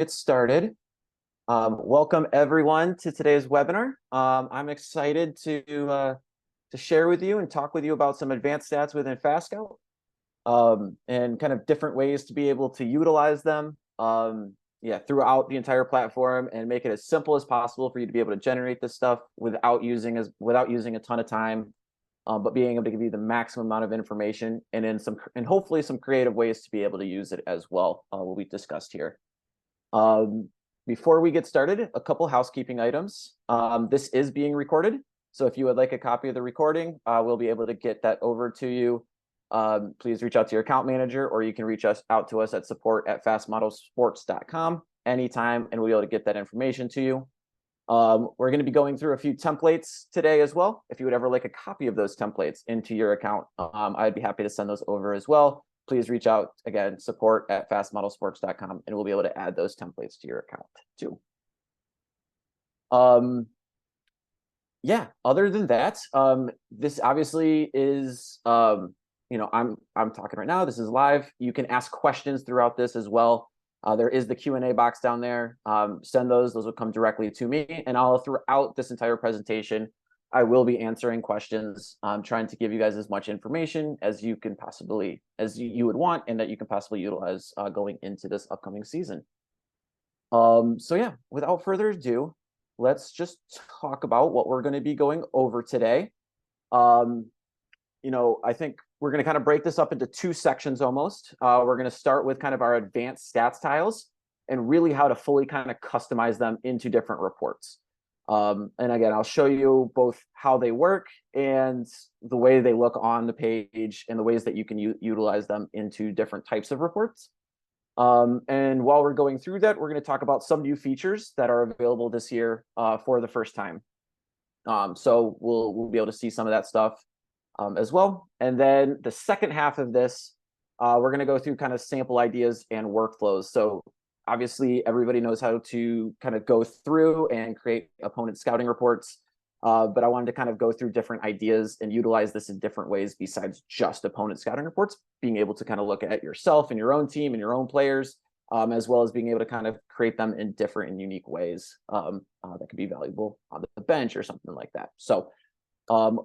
get started. Welcome everyone to today's webinar. I'm excited to share with you and talk with you about some advanced stats within FastScout, and kind of different ways to be able to utilize them, throughout the entire platform, and make it as simple as possible for you to be able to generate this stuff without using a ton of time, but being able to give you the maximum amount of information and hopefully some creative ways to be able to use it as well, what we discussed here. Before we get started, a couple housekeeping items. This is being recorded, so if you would like a copy of the recording, we'll be able to get that over to you. Please reach out to your account manager, or you can reach out to us at support@fastmodelsports.com anytime, and we'll be able to get that information to you. We're going to be going through a few templates today as well. If you would ever like a copy of those templates into your account, I'd be happy to send those over as well. Please reach out, again, support@fastmodelsports.com, and we'll be able to add those templates to your account too. Other than that, this obviously is, I'm talking right now. This is live. You can ask questions throughout this as well. There is the Q&A box down there. Send those will come directly to me, and throughout this entire presentation, I will be answering questions, trying to give you guys as much information as you would want, and that you can possibly utilize going into this upcoming season. Without further ado, let's just talk about what we're going to be going over today. I think we're going to kind of break this up into two sections almost. We're going to start with kind of our advanced stats tiles and really how to fully kind of customize them into different reports. And again, I'll show you both how they work and the way they look on the page and the ways that you can utilize them into different types of reports. And while we're going through that, we're going to talk about some new features that are available this year for the first time. So we'll be able to see some of that stuff as well. And then the second half of this, we're going to go through kind of sample ideas and workflows. So obviously, everybody knows how to kind of go through and create opponent scouting reports, but I wanted to kind of go through different ideas and utilize this in different ways besides just opponent scouting reports, being able to kind of look at yourself and your own team and your own players, as well as being able to kind of create them in different and unique ways that could be valuable on the bench or something like that. So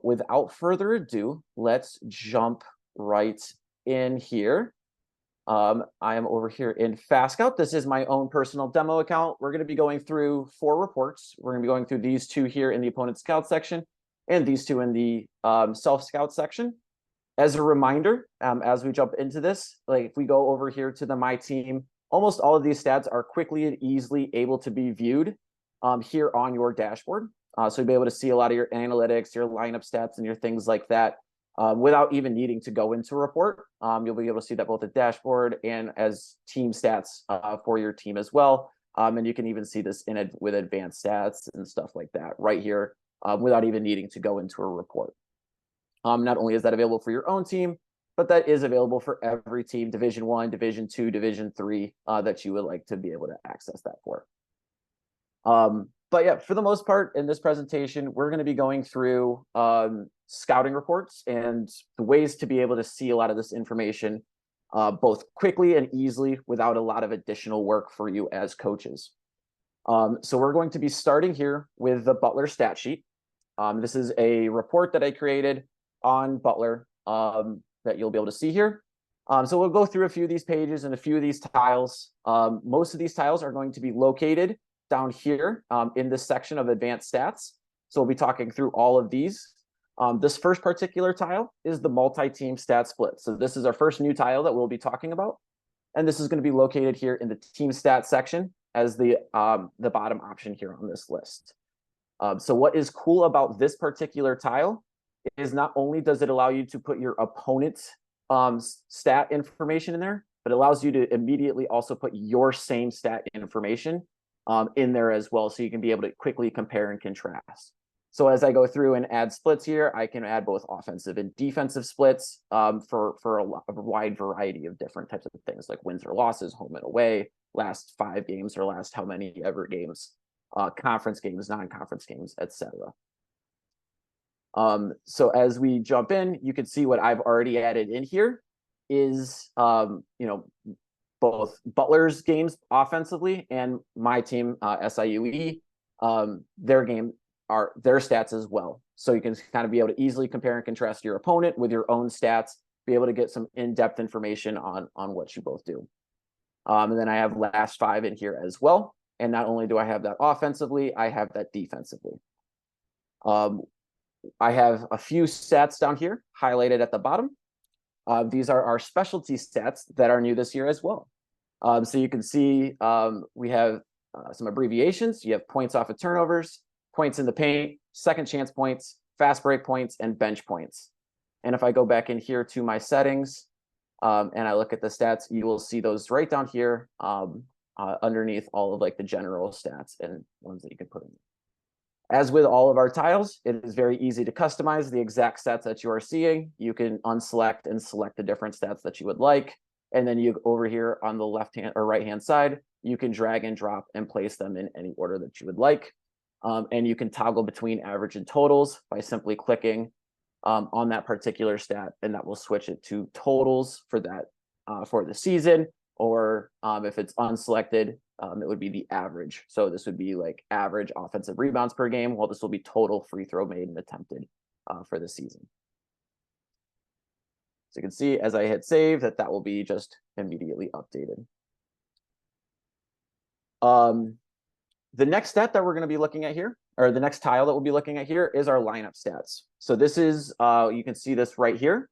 without further ado, let's jump right in here. I am over here in FastScout. This is my own personal demo account. We're going to be going through 4 reports. We're going to be going through these 2 here in the opponent scout section and these 2 in the self scout section. As a reminder, as we jump into this, like if we go over here to the My Team, almost all of these stats are quickly and easily able to be viewed here on your dashboard. So you'll be able to see a lot of your analytics, your lineup stats, and your things like that. Without even needing to go into a report. You'll be able to see that both at dashboard and as team stats for your team as well. And you can even see this with advanced stats and stuff like that right here without even needing to go into a report. Not only is that available for your own team, but that is available for every team, Division 1, Division 2, Division 3, that you would like to be able to access that for. But yeah, for the most part, in this presentation, we're going to be going through scouting reports and the ways to be able to see a lot of this information both quickly and easily without a lot of additional work for you as coaches. So we're going to be starting here with the Butler stat sheet. This is a report that I created on Butler that you'll be able to see here. So we'll go through a few of these pages and a few of these tiles. Most of these tiles are going to be located down here in this section of advanced stats. So we'll be talking through all of these. This first particular tile is the multi-team stat split. So this is our first new tile that we'll be talking about. And this is going to be located here in the team stat section as the bottom option here on this list. So what is cool about this particular tile is not only does it allow you to put your opponent's stat information in there, but it allows you to immediately also put your same stat information in there as well, so you can be able to quickly compare and contrast. So as I go through and add splits here, I can add both offensive and defensive splits for a wide variety of different types of things, like wins or losses, home and away, last 5 games or last how many ever games, conference games, non-conference games, etc. So as we jump in, you can see what I've already added in here is both Butler's games offensively and my team, SIUE, their stats as well. So you can kind of be able to easily compare and contrast your opponent with your own stats, be able to get some in-depth information on what you both do. And then I have last 5 in here as well. And not only do I have that offensively, I have that defensively. I have a few stats down here highlighted at the bottom. These are our specialty stats that are new this year as well. So you can see we have some abbreviations. You have points off of turnovers, points in the paint, second chance points, fast break points, and bench points. And if I go back in here to my settings and I look at the stats, you will see those right down here underneath all of like the general stats and ones that you can put in. As with all of our tiles, it is very easy to customize the exact stats that you are seeing. You can unselect and select the different stats that you would like. And then you over here on the left hand or right hand side, you can drag and drop and place them in any order that you would like. And you can toggle between average and totals by simply clicking on that particular stat, and that will switch it to totals for that for the season. Or if it's unselected, it would be the average. So this would be like average offensive rebounds per game. Well, this will be total free throw made and attempted for the season. So you can see as I hit save that will be just immediately updated. The next stat that we're going to be looking at here, or the next tile that we'll be looking at here, is our lineup stats. So this is, you can see this right here.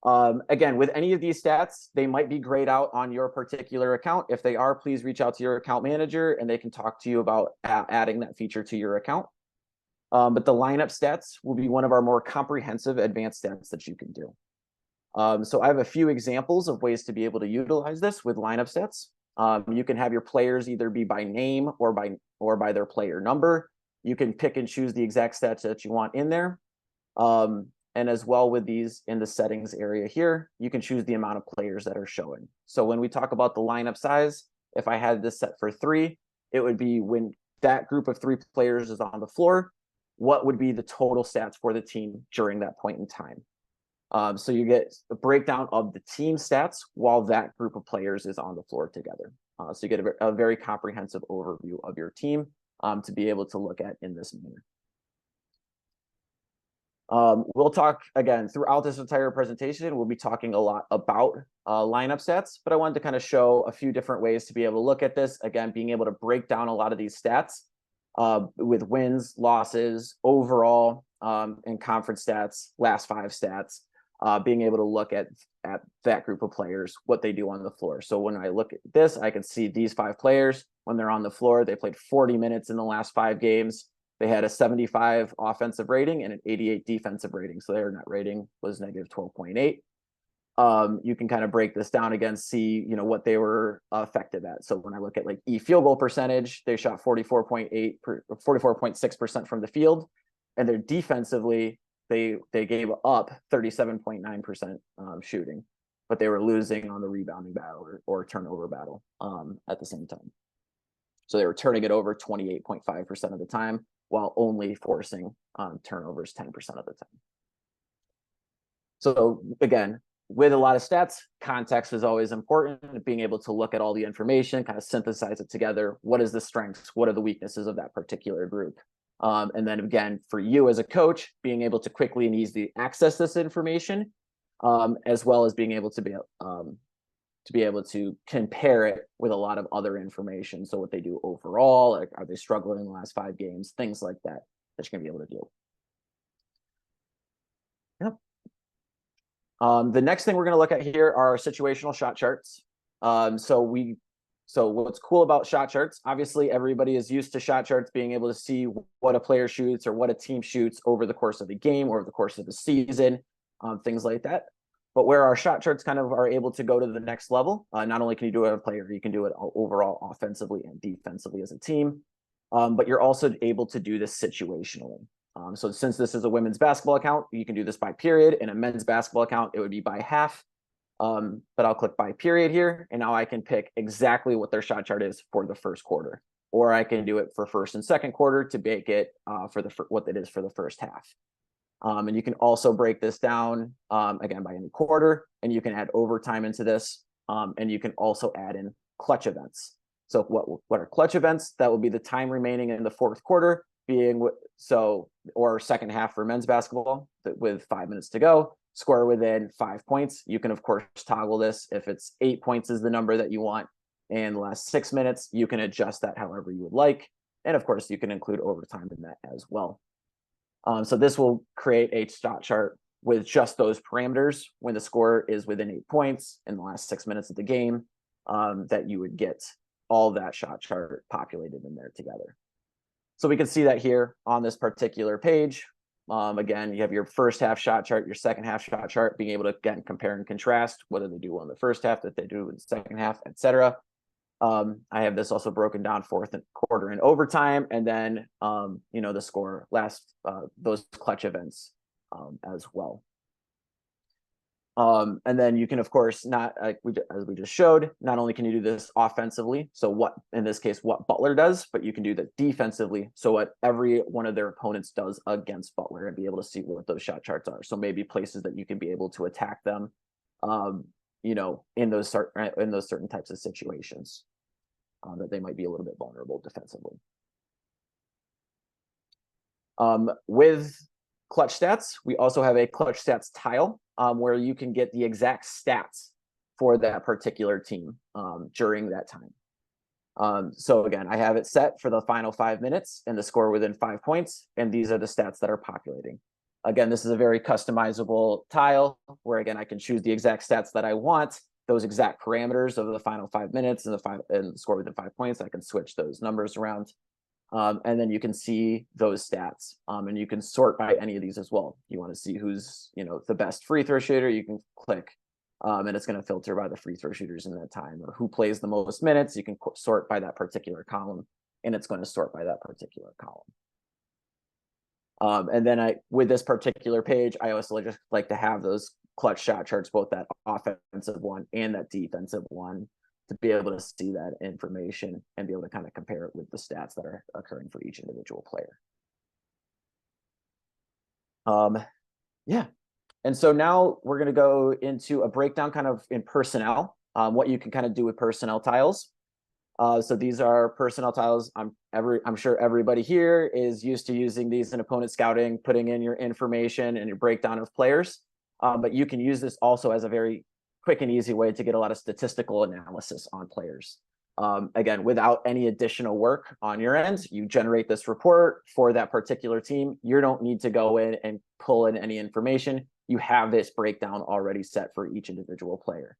Again, with any of these stats, they might be grayed out on your particular account. If they are, please reach out to your account manager and they can talk to you about adding that feature to your account. But the lineup stats will be one of our more comprehensive advanced stats that you can do. So I have a few examples of ways to be able to utilize this with lineup stats. You can have your players either be by name or by their player number. You can pick and choose the exact stats that you want in there. And as well with these in the settings area here, you can choose the amount of players that are showing. So when we talk about the lineup size, if I had this set for 3, it would be when that group of 3 players is on the floor, what would be the total stats for the team during that point in time. So you get a breakdown of the team stats while that group of players is on the floor together. So you get a very comprehensive overview of your team to be able to look at in this manner. We'll talk again throughout this entire presentation. We'll be talking a lot about lineup stats, but I wanted to kind of show a few different ways to be able to look at this. Again, being able to break down a lot of these stats with wins, losses, overall, and conference stats, last 5 stats, being able to look at that group of players, what they do on the floor. So when I look at this, I can see these 5 players when they're on the floor. They played 40 minutes in the last 5 games. They had a 75 offensive rating and an 88 defensive rating. So their net rating was negative 12.8. You can kind of break this down again, see, what they were effective at. So when I look at like field goal percentage, they shot 44.6% from the field, and their defensively, they gave up 37.9% shooting, but they were losing on the rebounding battle or turnover battle at the same time. So they were turning it over 28.5% of the time, while only forcing turnovers 10% of the time. So again, with a lot of stats, context is always important. Being able to look at all the information, kind of synthesize it together. What is the strengths? What are the weaknesses of that particular group? And then again, for you as a coach, being able to quickly and easily access this information, as well as being able to be able to compare it with a lot of other information. So what they do overall, like are they struggling in the last 5 games, things like that you're going to be able to do. Yep. The next thing we're going to look at here are situational shot charts. So what's cool about shot charts, obviously everybody is used to shot charts, being able to see what a player shoots or what a team shoots over the course of the game, over the course of the season, things like that. But where our shot charts kind of are able to go to the next level, not only can you do it as a player, you can do it overall offensively and defensively as a team, but you're also able to do this situationally. So since this is a women's basketball account, you can do this by period. In a men's basketball account, it would be by half. But I'll click by period here, and now I can pick exactly what their shot chart is for the first quarter, or I can do it for first and second quarter to make it for what it is for the first half. And you can also break this down again by any quarter, and you can add overtime into this. And you can also add in clutch events. So what are clutch events? That will be the time remaining in the fourth quarter, or second half for men's basketball with 5 minutes to go, score within 5 points. You can, of course, toggle this. If it's 8 points is the number that you want in the last 6 minutes, you can adjust that however you would like. And of course, you can include overtime in that as well. So this will create a shot chart with just those parameters when the score is within 8 points in the last 6 minutes of the game, that you would get all that shot chart populated in there together. So we can see that here on this particular page. Again, you have your first half shot chart, your second half shot chart, being able to again compare and contrast whether they do well in the first half, that they do in the second half, etc. I have this also broken down fourth quarter and overtime, and then the score last those clutch events as well. And then you can, of course, as we just showed, not only can you do this offensively, so what in this case what Butler does, but you can do that defensively, so what every one of their opponents does against Butler, and be able to see what those shot charts are. So maybe places that you can be able to attack them, in those certain types of situations that they might be a little bit vulnerable defensively. With clutch stats, we also have a clutch stats tile where you can get the exact stats for that particular team during that time. So again, I have it set for the final 5 minutes and the score within 5 points, and these are the stats that are populating. Again, this is a very customizable tile where, again, I can choose the exact stats that I want, those exact parameters of the final 5 minutes and the score within 5 points. I can switch those numbers around. And then you can see those stats, and you can sort by any of these as well. You want to see who's the best free throw shooter, you can click, and it's going to filter by the free throw shooters in that time, or who plays the most minutes. You can sort by that particular column, and it's going to sort by that particular column. And then with this particular page, I also just like to have those clutch shot charts, both that offensive one and that defensive one, to be able to see that information and be able to kind of compare it with the stats that are occurring for each individual player. Yeah. And so now we're going to go into a breakdown kind of in personnel, what you can kind of do with personnel tiles. So these are personnel tiles. I'm sure everybody here is used to using these in opponent scouting, putting in your information and your breakdown of players. But you can use this also as a very quick and easy way to get a lot of statistical analysis on players. Again, without any additional work on your end, you generate this report for that particular team. You don't need to go in and pull in any information. You have this breakdown already set for each individual player.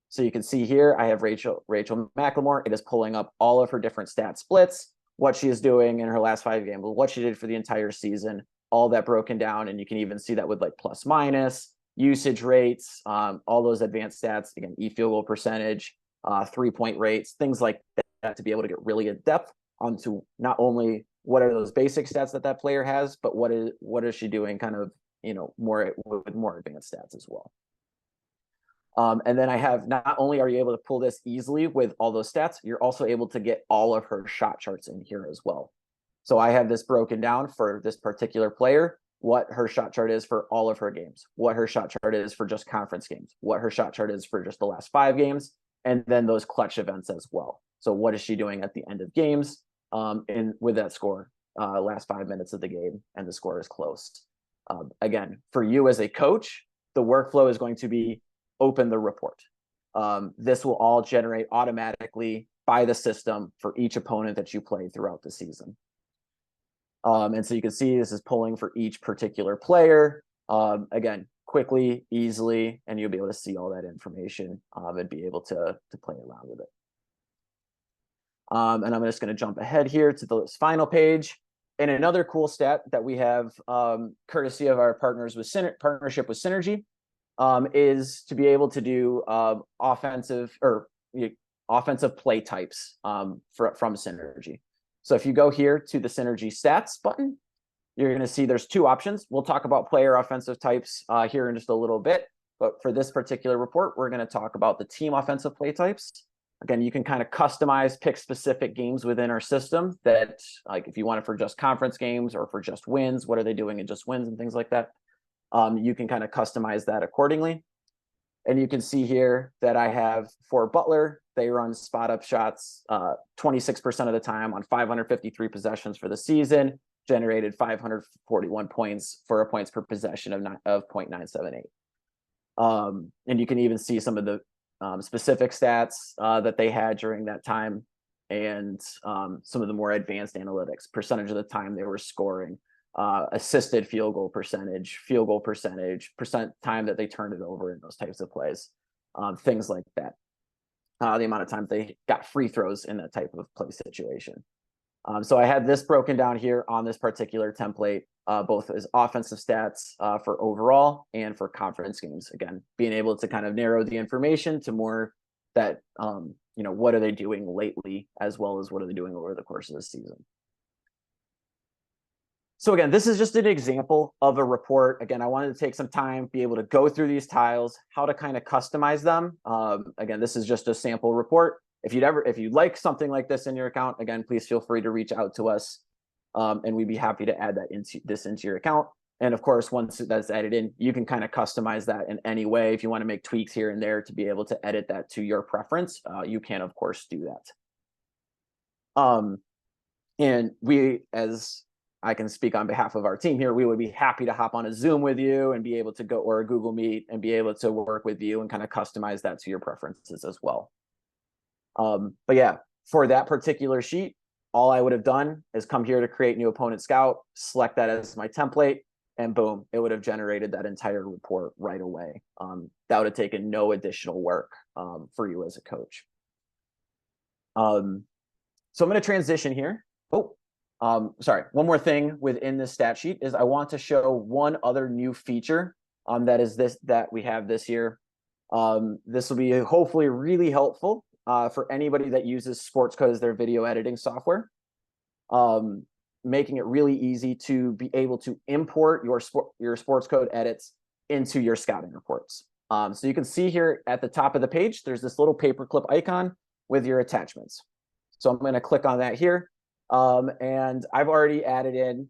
So you can see here, I have Rachel McLemore. It is pulling up all of her different stat splits, what she is doing in her last 5 games, what she did for the entire season, all that broken down. And you can even see that with like plus minus, usage rates, all those advanced stats, again, field goal percentage, 3-point rates, things like that, to be able to get really in depth onto not only what are those basic stats that player has, but what is she doing kind of, more with more advanced stats as well. And then I have, not only are you able to pull this easily with all those stats, you're also able to get all of her shot charts in here as well. So I have this broken down for this particular player, what her shot chart is for all of her games, what her shot chart is for just conference games, what her shot chart is for just the last 5 games, and then those clutch events as well. So what is she doing at the end of games with that score, last 5 minutes of the game, and the score is close. Again, for you as a coach, the workflow is going to be open the report. This will all generate automatically by the system for each opponent that you play throughout the season. And so you can see this is pulling for each particular player, again, quickly, easily, and you'll be able to see all that information and be able to play around with it. And I'm just going to jump ahead here to the final page. And another cool stat that we have, courtesy of our partnership with Synergy, is to be able to do offensive play types from Synergy. So if you go here to the Synergy stats button, you're going to see there's 2 options. We'll talk about player offensive types here in just a little bit. But for this particular report, we're going to talk about the team offensive play types. Again, you can kind of customize, pick specific games within our system that, like, if you want it for just conference games or for just wins, what are they doing in just wins and things like that. You can kind of customize that accordingly. And you can see here that I have for Butler, they run spot up shots 26% of the time on 553 possessions for the season, generated 541 points for a points per possession of 0.978. And you can even see some of the specific stats that they had during that time, and some of the more advanced analytics, percentage of the time they were scoring, assisted field goal percentage, percent time that they turned it over in those types of plays, things like that. The amount of times they got free throws in that type of play situation. So I had this broken down here on this particular template, both as offensive stats for overall and for conference games. Again, being able to kind of narrow the information to more that, what are they doing lately, as well as what are they doing over the course of the season. So again, this is just an example of a report. Again, I wanted to take some time, be able to go through these tiles, how to kind of customize them. Again, this is just a sample report. If you'd like something like this in your account, again, please feel free to reach out to us, and we'd be happy to add that into your account. And of course, once that's added in, you can kind of customize that in any way. If you want to make tweaks here and there to be able to edit that to your preference, you can, of course, do that. And we, as I can speak on behalf of our team here, we would be happy to hop on a Zoom with you and be able to go, or a Google Meet, and be able to work with you and kind of customize that to your preferences as well. But yeah, for that particular sheet, all I would have done is come here to create new opponent scout, select that as my template, and boom, it would have generated that entire report right away. That would have taken no additional work for you as a coach. So I'm going to transition here. Sorry, one more thing within this stat sheet is I want to show one other new feature that we have this year. This will be hopefully really helpful for anybody that uses Sports Code as their video editing software, making it really easy to be able to import your Sports Code edits into your scouting reports. So you can see here at the top of the page, there's this little paperclip icon with your attachments. So I'm going to click on that here. And I've already added in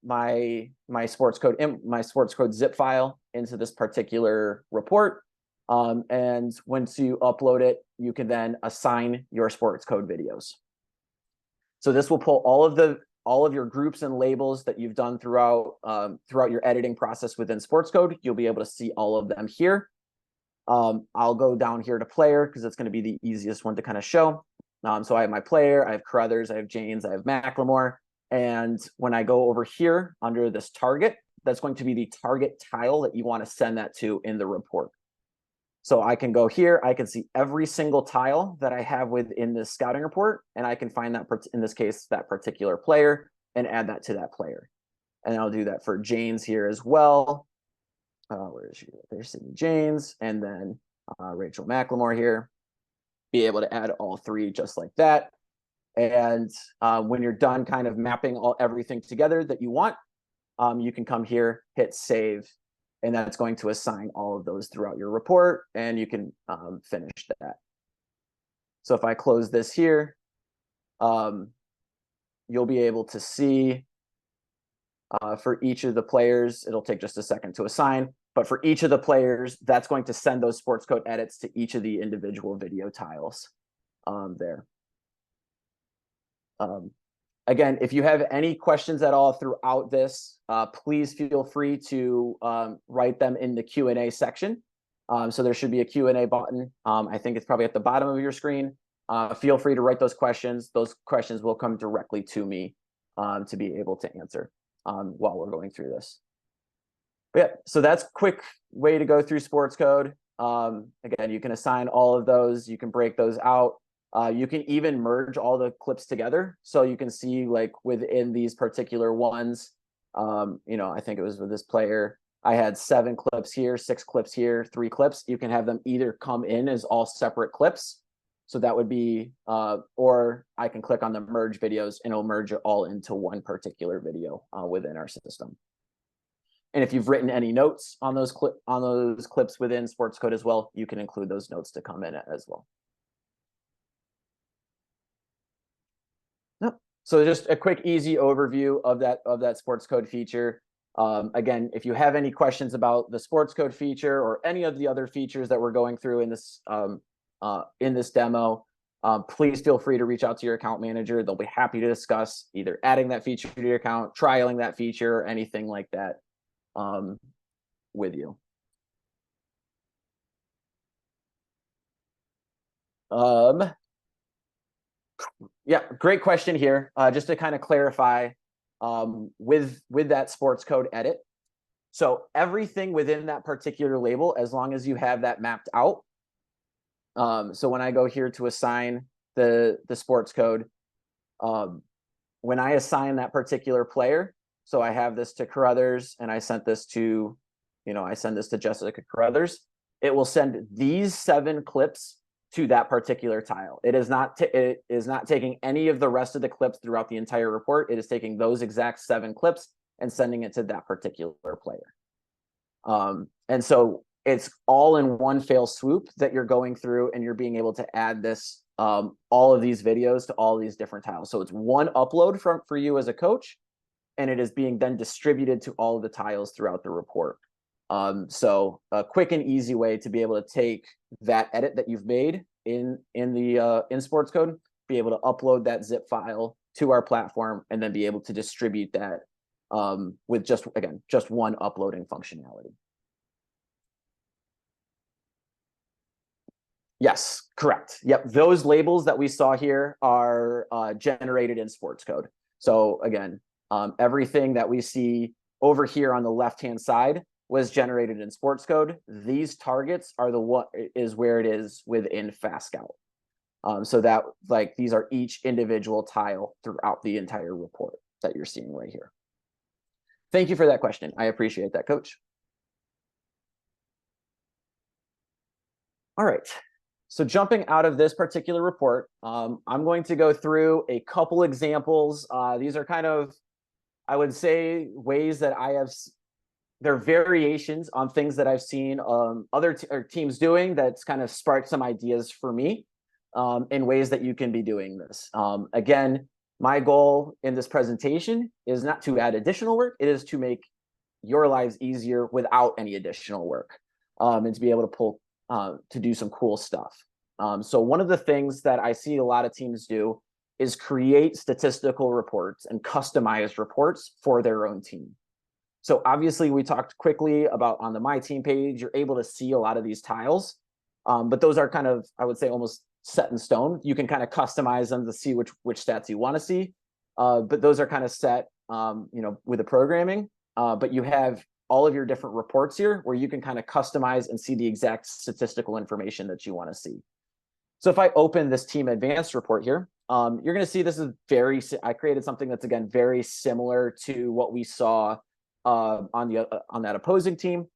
my sports code zip file into this particular report. And once you upload it, you can then assign your sports code videos. So this will pull all of your groups and labels that you've done throughout your editing process within sports code. You'll be able to see all of them here. I'll go down here to player because it's going to be the easiest one to kind of show. So I have my player, I have Carruthers, I have Janes, I have Macklemore. And when I go over here under this target, that's going to be the target tile that you want to send that to in the report. So I can go here, I can see every single tile that I have within this scouting report, and I can find that, in this case, that particular player, and add that to that player. And I'll do that for Janes here as well. Where is she? There's Sydney Janes, and then Rachel Macklemore here. Be able to add all three just like that. And when you're done kind of mapping everything together that you want, you can come here, hit save, and that's going to assign all of those throughout your report, and you can finish that. So if I close this here, you'll be able to see for each of the players, it'll take just a second to assign, but for each of the players, that's going to send those sports code edits to each of the individual video tiles there. Again, if you have any questions at all throughout this, please feel free to write them in the Q&A section. So there should be a Q&A button. I think it's probably at the bottom of your screen. Feel free to write those questions. Those questions will come directly to me to be able to answer while we're going through this. But yeah, so that's a quick way to go through sports code. Again, you can assign all of those. You can break those out. You can even merge all the clips together. So you can see like within these particular ones, I think it was with this player, I had 7 clips here, 6 clips here, 3 clips. You can have them either come in as all separate clips. So that would be, or I can click on the merge videos and it'll merge it all into one particular video within our system. And if you've written any notes on those clips within sports code as well, you can include those notes to come in as well. Yep. So just a quick, easy overview of that sports code feature. Again, if you have any questions about the sports code feature or any of the other features that we're going through in this demo, please feel free to reach out to your account manager. They'll be happy to discuss either adding that feature to your account, trialing that feature, or anything like that with you. Yeah, great question here. Just to kind of clarify, with that sports code edit. So everything within that particular label, as long as you have that mapped out. So when I go here to assign the sports code, when I assign that particular player, so I have this to Carruthers and I sent this to, I send this to Jessica Carruthers, it will send these 7 clips to that particular tile. It is not taking any of the rest of the clips throughout the entire report. It is taking those exact 7 clips and sending it to that particular player. And so it's all in one fell swoop that you're going through, and you're being able to add this, all of these videos to all these different tiles. So it's one upload for you as a coach, and it is being then distributed to all of the tiles throughout the report. So a quick and easy way to be able to take that edit that you've made in sports code, be able to upload that zip file to our platform, and then be able to distribute that with just one uploading functionality. Yes, correct. Yep, those labels that we saw here are generated in sports code. So again, everything that we see over here on the left-hand side was generated in sports code. These targets are where it is within FastScout. So that these are each individual tile throughout the entire report that you're seeing right here. Thank you for that question. I appreciate that, Coach. All right. So jumping out of this particular report, I'm going to go through a couple examples. These are kind of, I would say, ways that they're variations on things that I've seen other teams doing that's kind of sparked some ideas for me in ways that you can be doing this. Again, my goal in this presentation is not to add additional work. It is to make your lives easier without any additional work, and to be able to do some cool stuff. So one of the things that I see a lot of teams do is create statistical reports and customized reports for their own team. So obviously we talked quickly about on the My Team page, you're able to see a lot of these tiles, but those are kind of, I would say, almost set in stone. You can kind of customize them to see which stats you want to see, but those are kind of set, with the programming. But you have all of your different reports here where you can kind of customize and see the exact statistical information that you want to see. So if I open this Team Advanced report here, you're going to see this is I created something that's, again, very similar to what we saw on that opposing team,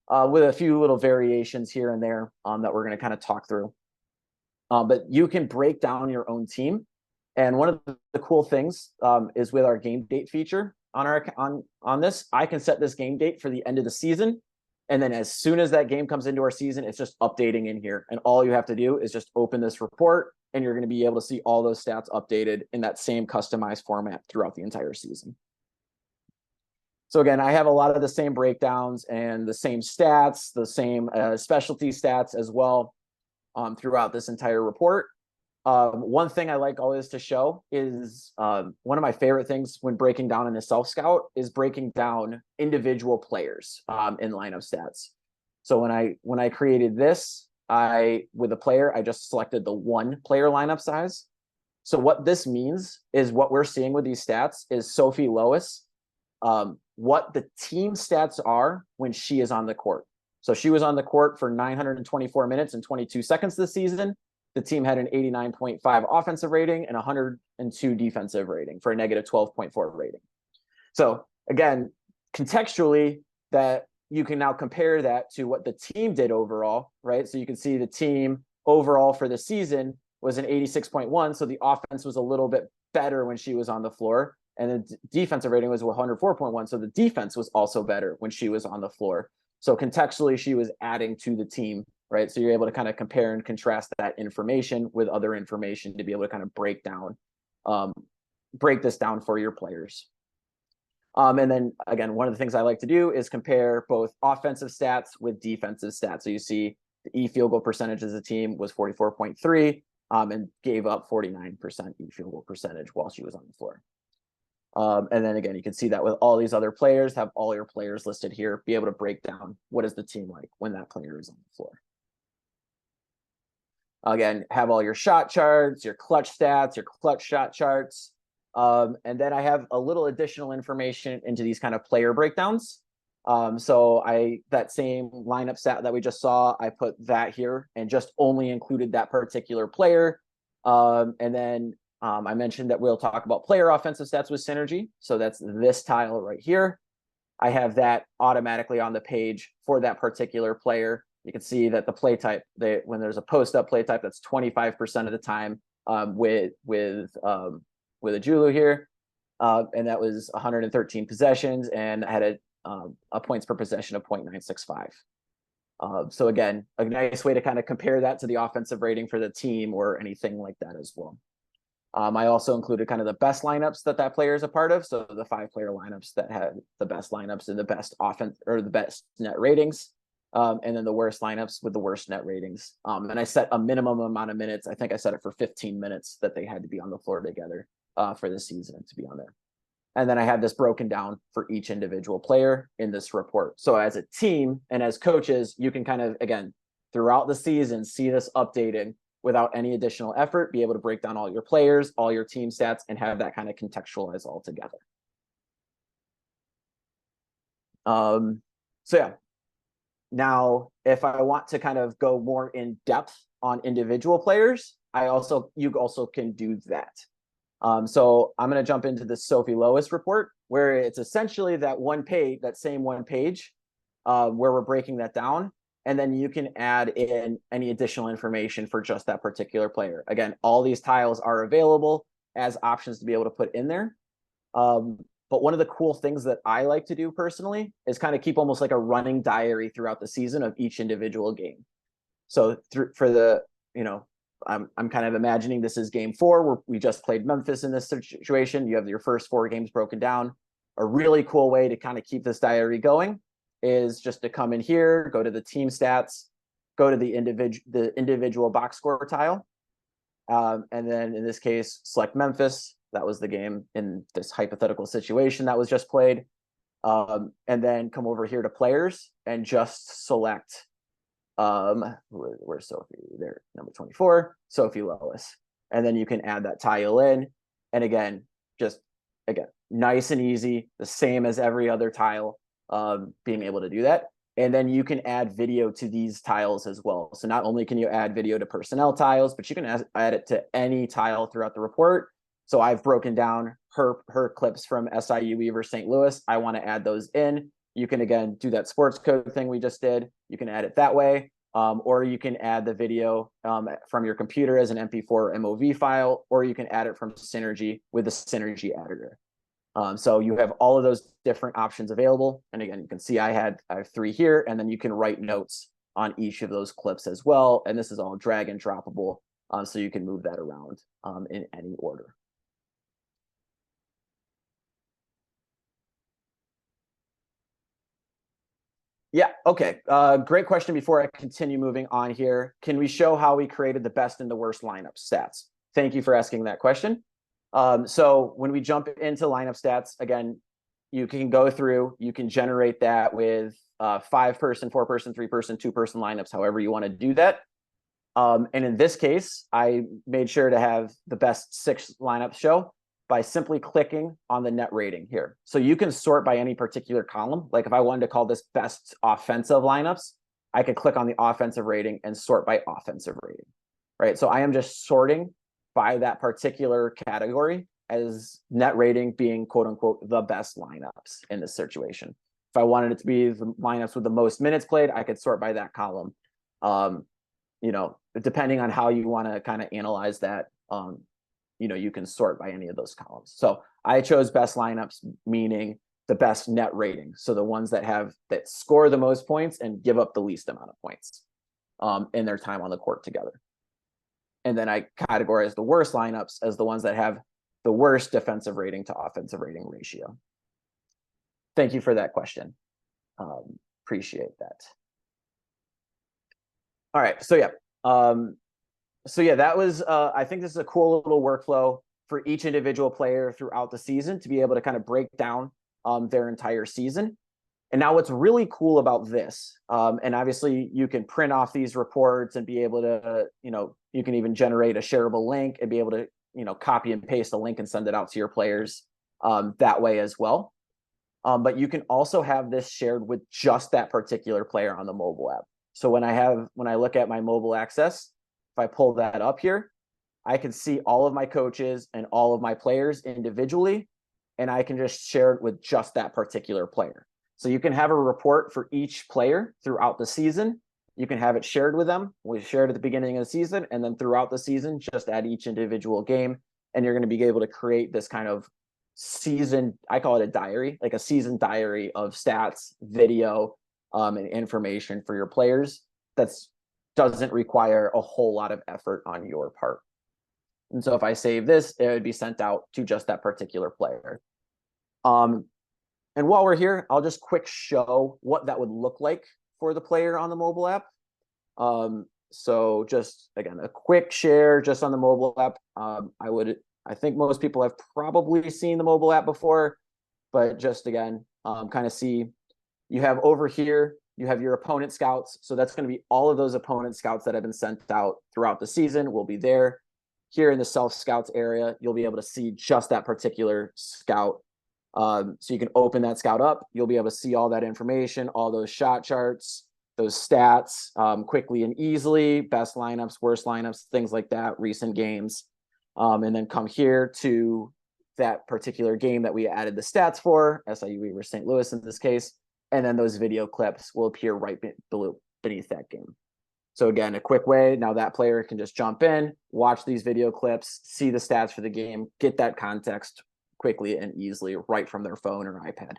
with a few little variations here and there that we're going to kind of talk through. But you can break down your own team. And one of the cool things is with our game date feature on this, I can set this game date for the end of the season. And then as soon as that game comes into our season, it's just updating in here. And all you have to do is just open this report, and you're going to be able to see all those stats updated in that same customized format throughout the entire season. So again, I have a lot of the same breakdowns and the same stats, the same specialty stats as well throughout this entire report. One thing I like always to show is one of my favorite things when breaking down in a self-scout is breaking down individual players in lineup stats. So when I created this, with a player, I just selected the 1 player lineup size. So what this means is what we're seeing with these stats is Sophie Lois, what the team stats are when she is on the court. So she was on the court for 924 minutes and 22 seconds this season. The team had an 89.5 offensive rating and 102 defensive rating for a negative 12.4 rating. So again, contextually, that you can now compare that to what the team did overall, right? So you can see the team overall for the season was an 86.1. So the offense was a little bit better when she was on the floor. And the defensive rating was 104.1. So the defense was also better when she was on the floor. So contextually, she was adding to the team, right? So you're able to kind of compare and contrast that information with other information to be able to kind of break this down for your players. And then again, one of the things I like to do is compare both offensive stats with defensive stats. So you see the field goal percentage as a team was 44.3, and gave up 49% field goal percentage while she was on the floor. And then again, you can see that with all these other players, have all your players listed here, be able to break down what is the team like when that player is on the floor. Again, have all your shot charts, your clutch stats, your clutch shot charts. And then I have a little additional information into these kind of player breakdowns. So that same lineup stat that we just saw, I put that here and just only included that particular player. And then I mentioned that we'll talk about player offensive stats with synergy. So that's this tile right here. I have that automatically on the page for that particular player. You can see that the play type, when there's a post-up play type, that's 25% of the time with a Julu here. And that was 113 possessions, and I had a points per possession of 0.965. So again, a nice way to kind of compare that to the offensive rating for the team or anything like that as well. I also included kind of the best lineups that player is a part of. So the 5-player lineups that had the best lineups and the best offense or the best net ratings. And then the worst lineups with the worst net ratings. And I set a minimum amount of minutes. I think I set it for 15 minutes that they had to be on the floor together for the season to be on there. And then I have this broken down for each individual player in this report. So as a team and as coaches, you can kind of, again, throughout the season, see this updated without any additional effort, be able to break down all your players, all your team stats, and have that kind of contextualize all together. So yeah. Now, if I want to kind of go more in depth on individual players, you also can do that. So I'm going to jump into the Sophie Lois report, where it's essentially that same one page, where we're breaking that down. And then you can add in any additional information for just that particular player. Again, all these tiles are available as options to be able to put in there. But one of the cool things that I like to do personally is kind of keep almost like a running diary throughout the season of each individual game. So I'm kind of imagining this is game 4 where we just played Memphis in this situation. You have your first 4 games broken down. A really cool way to kind of keep this diary going is just to come in here, go to the team stats, go to the individual box score tile. And then in this case, select Memphis. That was the game in this hypothetical situation that was just played. And then come over here to players and just select, where's Sophie? There, number 24, Sophie Lois. And then you can add that tile in. And again, nice and easy, the same as every other tile, being able to do that. And then you can add video to these tiles as well. So not only can you add video to personnel tiles, but you can add it to any tile throughout the report. So I've broken down her clips from SIU Weaver St. Louis. I want to add those in. You can, again, do that sports code thing we just did. You can add it that way. Or you can add the video from your computer as an MP4 or MOV file, or you can add it from Synergy with the Synergy editor. So you have all of those different options available. And again, you can see I have 3 here, and then you can write notes on each of those clips as well. And this is all drag and droppable, so you can move that around in any order. Yeah, okay. Great question. Before I continue moving on here, can we show how we created the best and the worst lineup stats? Thank you for asking that question. So when we jump into lineup stats, again, you can go through, you can generate that with 5-person, 4-person, 3-person, 2-person lineups, however you want to do that. And in this case, I made sure to have the best 6 lineups show by simply clicking on the net rating here. So you can sort by any particular column. Like if I wanted to call this best offensive lineups, I could click on the offensive rating and sort by offensive rating, right? So I am just sorting by that particular category as net rating being quote unquote the best lineups in this situation. If I wanted it to be the lineups with the most minutes played, I could sort by that column. Depending on how you want to kind of analyze that, you can sort by any of those columns. So I chose best lineups, meaning the best net rating. So the ones that score the most points and give up the least amount of points in their time on the court together. And then I categorize the worst lineups as the ones that have the worst defensive rating to offensive rating ratio. Thank you for that question. Appreciate that. All right, so yeah, that was, I think this is a cool little workflow for each individual player throughout the season to be able to kind of break down their entire season. And now what's really cool about this, and obviously you can print off these reports and be able to, you can even generate a shareable link and be able to, copy and paste a link and send it out to your players that way as well. But you can also have this shared with just that particular player on the mobile app. So when I look at my mobile access, if I pull that up here, I can see all of my coaches and all of my players individually, and I can just share it with just that particular player. So you can have a report for each player throughout the season. You can have it shared with them. We shared at the beginning of the season, and then throughout the season, just at each individual game. And you're going to be able to create this kind of season, I call it a diary, like a season diary of stats, video, and information for your players. That doesn't require a whole lot of effort on your part. And so if I save this, it would be sent out to just that particular player. And while we're here, I'll just quick show what that would look like for the player on the mobile app. So just, again, a quick share just on the mobile app. I think most people have probably seen the mobile app before, but just again, kind of see, you have over here, you have your opponent scouts. So that's going to be all of those opponent scouts that have been sent out throughout the season will be there. Here in the self scouts area, you'll be able to see just that particular scout. So you can open that scout up. You'll be able to see all that information, all those shot charts, those stats quickly and easily, best lineups, worst lineups, things like that, recent games. And then come here to that particular game that we added the stats for, SIU versus St. Louis in this case. And then those video clips will appear right beneath that game. So again, a quick way, now that player can just jump in, watch these video clips, see the stats for the game, get that context quickly and easily right from their phone or iPad.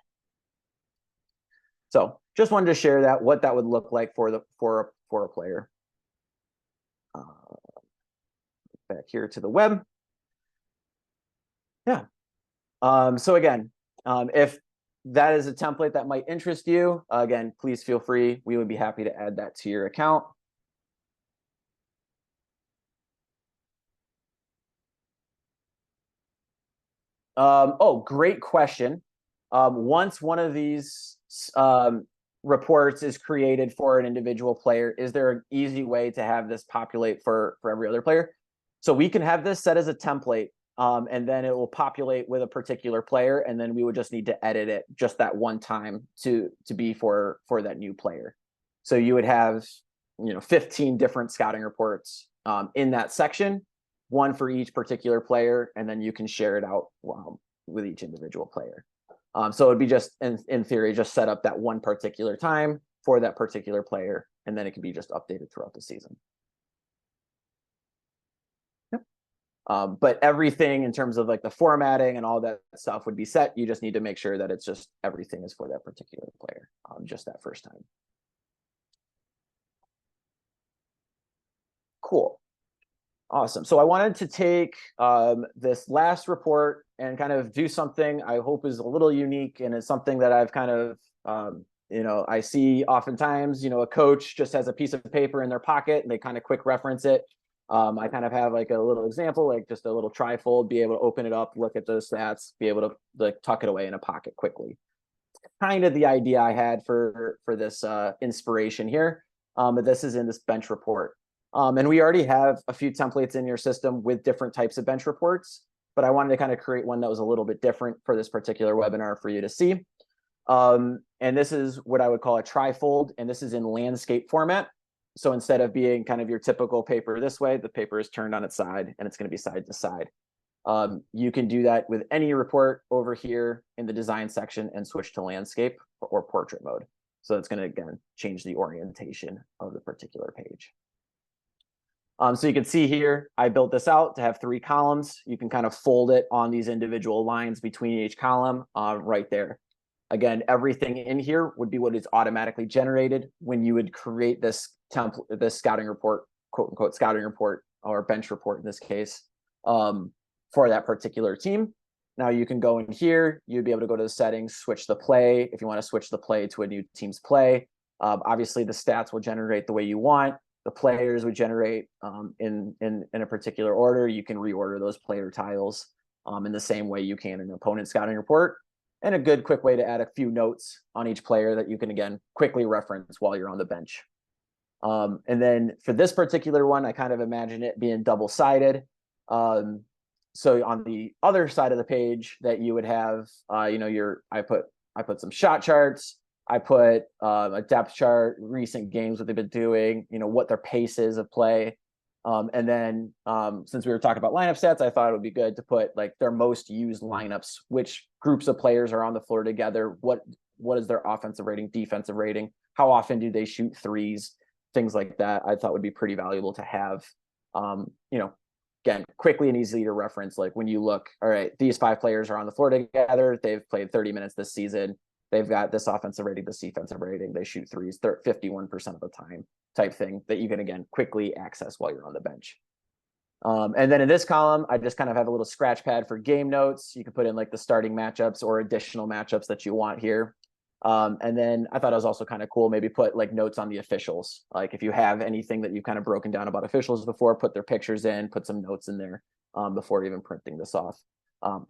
So just wanted to share that, what that would look like for a player. Back here to the web. Yeah. So again, if that is a template that might interest you, again, please feel free. We would be happy to add that to your account. Oh, great question. Once one of these reports is created for an individual player, is there an easy way to have this populate for every other player? So we can have this set as a template, and then it will populate with a particular player, and then we would just need to edit it just that one time to be for that new player. So you would have 15 different scouting reports in that section, one for each particular player, and then you can share it out with each individual player. So it'd be just, in theory, just set up that one particular time for that particular player, and then it can be just updated throughout the season. Yep. But everything in terms of like the formatting and all that stuff would be set. You just need to make sure that it's just everything is for that particular player, just that first time. Cool. Awesome. So I wanted to take this last report and kind of do something I hope is a little unique, and it's something that I've kind of, I see oftentimes, a coach just has a piece of paper in their pocket and they kind of quick reference it. I kind of have like a little example, like just a little trifold, be able to open it up, look at those stats, be able to like tuck it away in a pocket quickly. Kind of the idea I had for this inspiration here, but this is in this bench report. And we already have a few templates in your system with different types of bench reports, but I wanted to kind of create one that was a little bit different for this particular webinar for you to see. And this is what I would call a trifold, and this is in landscape format. So instead of being kind of your typical paper this way, the paper is turned on its side and it's going to be side to side. You can do that with any report over here in the design section and switch to landscape or portrait mode. So it's going to, again, change the orientation of the particular page. So you can see here, I built this out to have 3 columns. You can kind of fold it on these individual lines between each column right there. Again, everything in here would be what is automatically generated when you would create this template, this scouting report, quote unquote, scouting report or bench report in this case, for that particular team. Now you can go in here, you'd be able to go to the settings, switch the play. If you want to switch the play to a new team's play, obviously the stats will generate the way you want. The players would generate in a particular order. You can reorder those player tiles in the same way you can in an opponent scouting report. And a good quick way to add a few notes on each player that you can, again, quickly reference while you're on the bench. And then for this particular one, I kind of imagine it being double-sided. So on the other side of the page that you would have, I put some shot charts. I put a depth chart, recent games, what they've been doing, what their pace is of play. And then since we were talking about lineup stats, I thought it would be good to put like their most used lineups, which groups of players are on the floor together, what is their offensive rating, defensive rating, how often do they shoot threes, things like that. I thought would be pretty valuable to have, again, quickly and easily to reference. Like when you look, all right, these 5 players are on the floor together. They've played 30 minutes this season. They've got this offensive rating, this defensive rating. They shoot threes 51% of the time, type thing that you can, again, quickly access while you're on the bench. And then in this column, I just kind of have a little scratch pad for game notes. You can put in like the starting matchups or additional matchups that you want here. And then I thought it was also kind of cool, maybe put like notes on the officials. Like if you have anything that you've kind of broken down about officials before, put their pictures in, put some notes in there before even printing this off.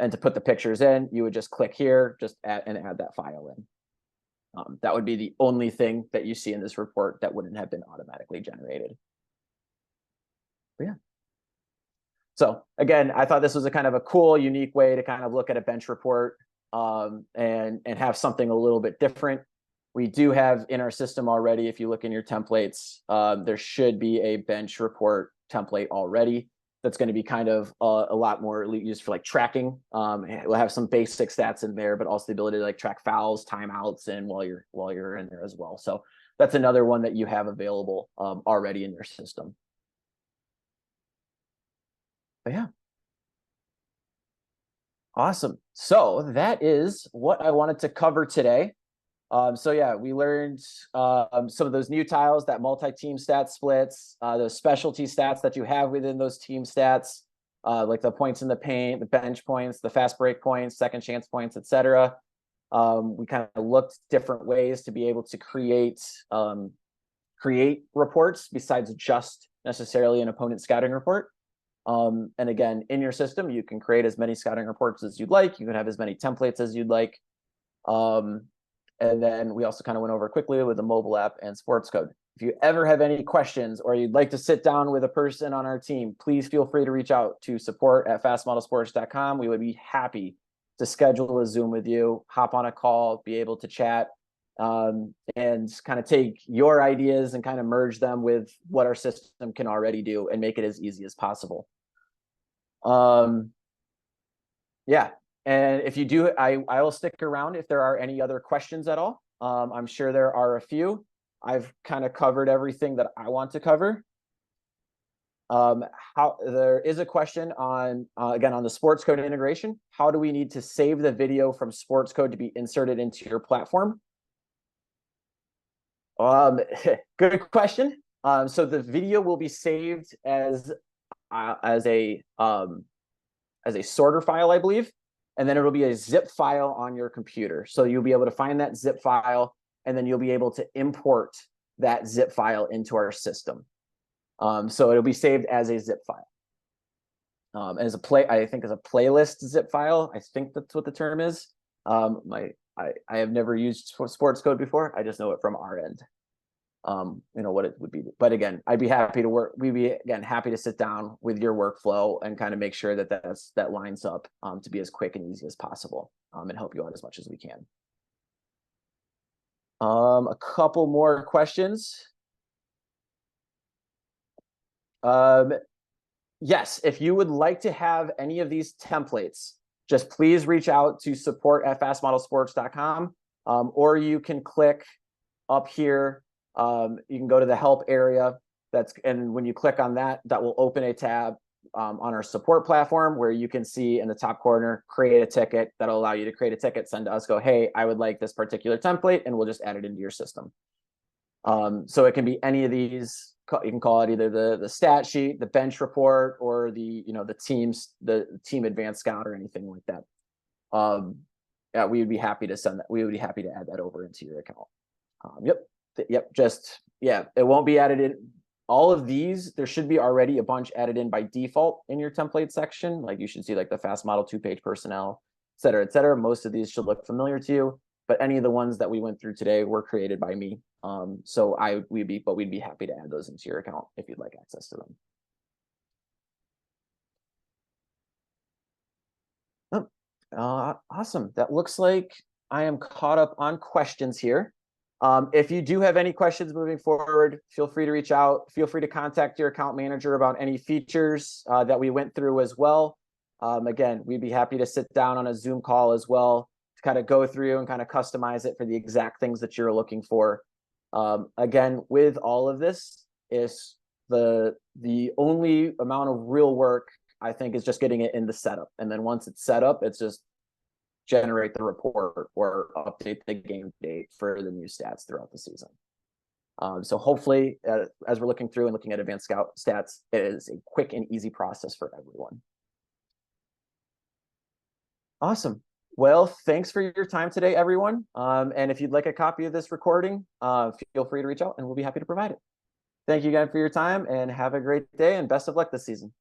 And to put the pictures in, you would just click here, add that file in. That would be the only thing that you see in this report that wouldn't have been automatically generated. But yeah. So again, I thought this was a kind of a cool, unique way to kind of look at a bench report and have something a little bit different. We do have in our system already, if you look in your templates, there should be a bench report template already. That's going to be kind of a lot more used for like tracking. We'll have some basic stats in there, but also the ability to like track fouls, timeouts, and while you're in there as well. So that's another one that you have available already in your system. But yeah. Awesome. So that is what I wanted to cover today. So yeah, we learned some of those new tiles, that multi-team stat splits, those specialty stats that you have within those team stats, like the points in the paint, the bench points, the fast break points, second chance points, etc. We kind of looked different ways to be able to create reports besides just necessarily an opponent scouting report. And again, in your system, you can create as many scouting reports as you'd like. You can have as many templates as you'd like. And then we also kind of went over quickly with the mobile app and sports code. If you ever have any questions or you'd like to sit down with a person on our team, please feel free to reach out to support@fastmodelsports.com. We would be happy to schedule a Zoom with you, hop on a call, be able to chat, and kind of take your ideas and kind of merge them with what our system can already do and make it as easy as possible. Yeah. And if you do, I will stick around if there are any other questions at all. I'm sure there are a few. I've kind of covered everything that I want to cover. There is a question on, again, on the sports code integration. How do we need to save the video from sports code to be inserted into your platform? Good question. So the video will be saved as a sorter file, I believe. And then it'll be a zip file on your computer. So you'll be able to find that zip file, and then you'll be able to import that zip file into our system. So it'll be saved as a zip file. As I think as a playlist zip file. I think that's what the term is. I have never used sports code before. I just know it from our end. What it would be. But again, I'd be happy to work. We'd be again happy to sit down with your workflow and kind of make sure that that lines up to be as quick and easy as possible and help you out as much as we can. A couple more questions. Yes, if you would like to have any of these templates, just please reach out to support@fastmodelsports.com, or you can click up here. You can go to the help area. And when you click on that, that will open a tab on our support platform where you can see in the top corner, create a ticket. That'll allow you to create a ticket, send to us, go, hey, I would like this particular template, and we'll just add it into your system. So it can be any of these. You can call it either the stat sheet, the bench report, or the team advanced scout or anything like that. yeah, we would be happy to send that. We would be happy to add that over into your account. Yep. Just, yeah, it won't be added in. All of these, there should be already a bunch added in by default in your template section. Like you should see like the fast model 2-page personnel, et cetera, et cetera. Most of these should look familiar to you, but any of the ones that we went through today were created by me. So we'd be happy to add those into your account if you'd like access to them. Awesome. That looks like I am caught up on questions here. If you do have any questions moving forward, feel free to reach out. Feel free to contact your account manager about any features that we went through as well. Again, we'd be happy to sit down on a Zoom call as well to kind of go through and kind of customize it for the exact things that you're looking for. Again, with all of this, is the only amount of real work I think is just getting it in the setup. And then once it's set up, it's just generate the report or update the game date for the new stats throughout the season. So hopefully, as we're looking through and looking at advanced scout stats, it is a quick and easy process for everyone. Awesome. Well, thanks for your time today, everyone. And if you'd like a copy of this recording, feel free to reach out and we'll be happy to provide it. Thank you again for your time and have a great day and best of luck this season.